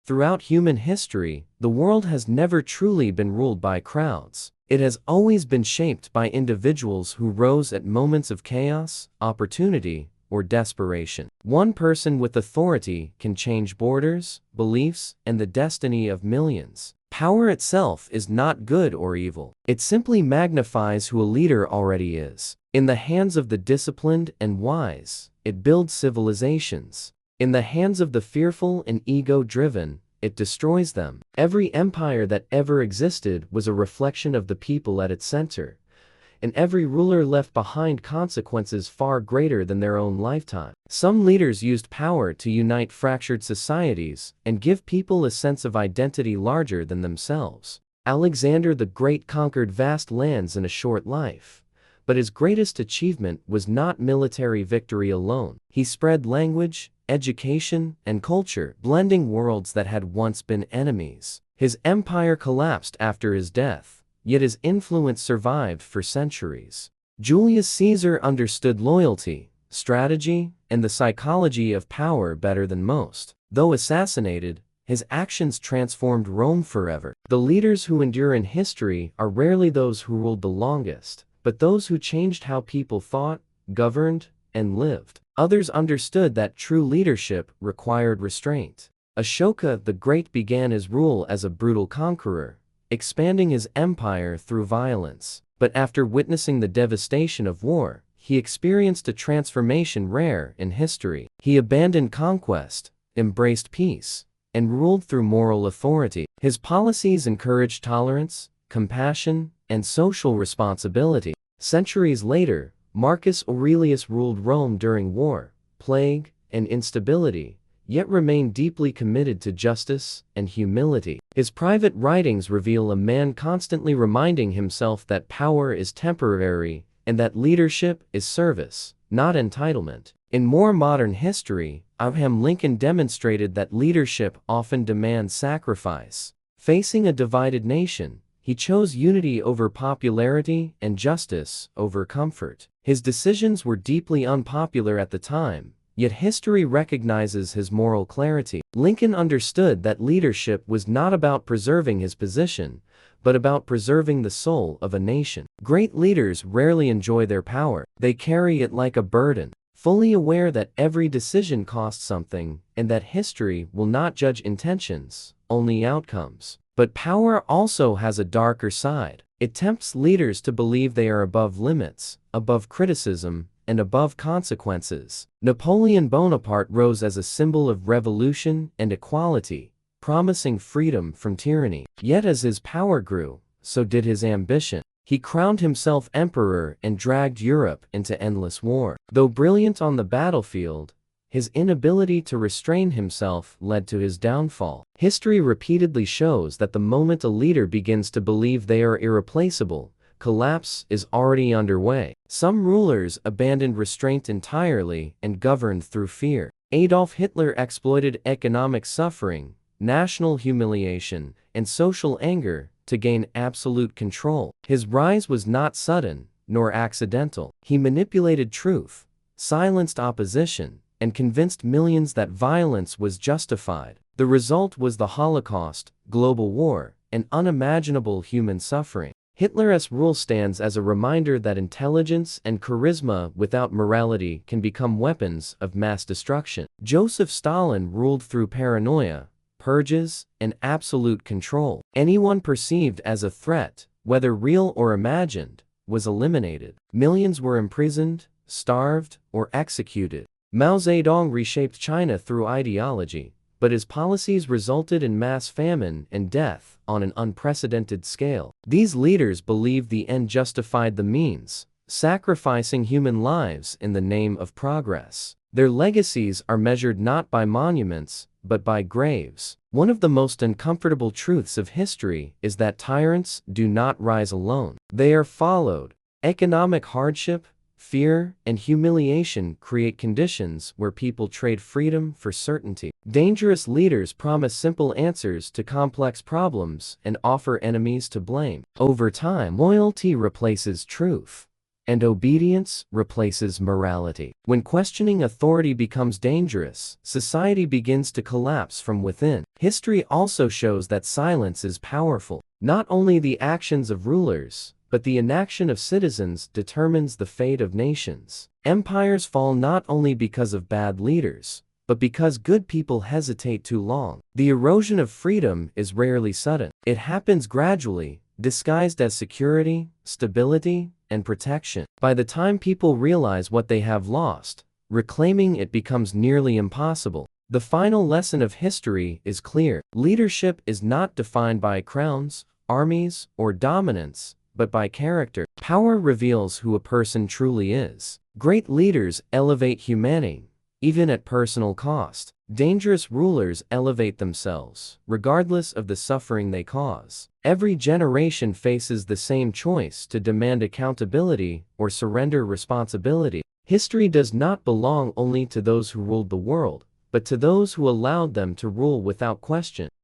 Throughout human history, the world has never truly been ruled by crowds. It has always been shaped by individuals who rose at moments of chaos, opportunity, or desperation. One person with authority can change borders, beliefs, and the destiny of millions. Power itself is not good or evil. It simply magnifies who a leader already is. In the hands of the disciplined and wise, it builds civilizations. In the hands of the fearful and ego-driven, it destroys them. Every empire that ever existed was a reflection of the people at its center, and every ruler left behind consequences far greater than their own lifetime. Some leaders used power to unite fractured societies and give people a sense of identity larger than themselves. Alexander the Great conquered vast lands in a short life, but his greatest achievement was not military victory alone. He spread language, education, and culture, blending worlds that had once been enemies. His empire collapsed after his death, yet his influence survived for centuries. Julius Caesar understood loyalty, strategy, and the psychology of power better than most. Though assassinated, his actions transformed Rome forever. The leaders who endure in history are rarely those who ruled the longest, but those who changed how people thought, governed, and lived. Others understood that true leadership required restraint. Ashoka the Great began his rule as a brutal conqueror, expanding his empire through violence. But after witnessing the devastation of war, he experienced a transformation rare in history. He abandoned conquest, embraced peace, and ruled through moral authority. His policies encouraged tolerance, compassion, and social responsibility. Centuries later, Marcus Aurelius ruled Rome during war, plague, and instability, yet remained deeply committed to justice and humility. His private writings reveal a man constantly reminding himself that power is temporary and that leadership is service, not entitlement. In more modern history, Abraham Lincoln demonstrated that leadership often demands sacrifice. Facing a divided nation, he chose unity over popularity and justice over comfort. His decisions were deeply unpopular at the time, yet history recognizes his moral clarity. Lincoln understood that leadership was not about preserving his position, but about preserving the soul of a nation. Great leaders rarely enjoy their power. They carry it like a burden, fully aware that every decision costs something and that history will not judge intentions, only outcomes. But power also has a darker side. It tempts leaders to believe they are above limits, above criticism, and above consequences. Napoleon Bonaparte rose as a symbol of revolution and equality, promising freedom from tyranny. Yet as his power grew, so did his ambition. He crowned himself emperor and dragged Europe into endless war. Though brilliant on the battlefield, his inability to restrain himself led to his downfall. History repeatedly shows that the moment a leader begins to believe they are irreplaceable, collapse is already underway. Some rulers abandoned restraint entirely and governed through fear. Adolf Hitler exploited economic suffering, national humiliation, and social anger to gain absolute control. His rise was not sudden, nor accidental. He manipulated truth, silenced opposition, and convinced millions that violence was justified. The result was the Holocaust, global war, and unimaginable human suffering. Hitler's rule stands as a reminder that intelligence and charisma without morality can become weapons of mass destruction. Joseph Stalin ruled through paranoia, purges, and absolute control. Anyone perceived as a threat, whether real or imagined, was eliminated. Millions were imprisoned, starved, or executed. Mao Zedong reshaped China through ideology, but his policies resulted in mass famine and death on an unprecedented scale. These leaders believed the end justified the means, sacrificing human lives in the name of progress. Their legacies are measured not by monuments, but by graves. One of the most uncomfortable truths of history is that tyrants do not rise alone. They are followed. Economic hardship, fear, and humiliation create conditions where people trade freedom for certainty. Dangerous leaders promise simple answers to complex problems and offer enemies to blame. Over time, loyalty replaces truth, and obedience replaces morality. When questioning authority becomes dangerous, society begins to collapse from within. History also shows that silence is powerful. Not only the actions of rulers, but the inaction of citizens determines the fate of nations. Empires fall not only because of bad leaders, but because good people hesitate too long. The erosion of freedom is rarely sudden. It happens gradually, disguised as security, stability, and protection. By the time people realize what they have lost, reclaiming it becomes nearly impossible. The final lesson of history is clear. Leadership is not defined by crowns, armies, or dominance, but by character. Power reveals who a person truly is. Great leaders elevate humanity, even at personal cost. Dangerous rulers elevate themselves, regardless of the suffering they cause. Every generation faces the same choice to demand accountability or surrender responsibility. History does not belong only to those who ruled the world, but to those who allowed them to rule without question.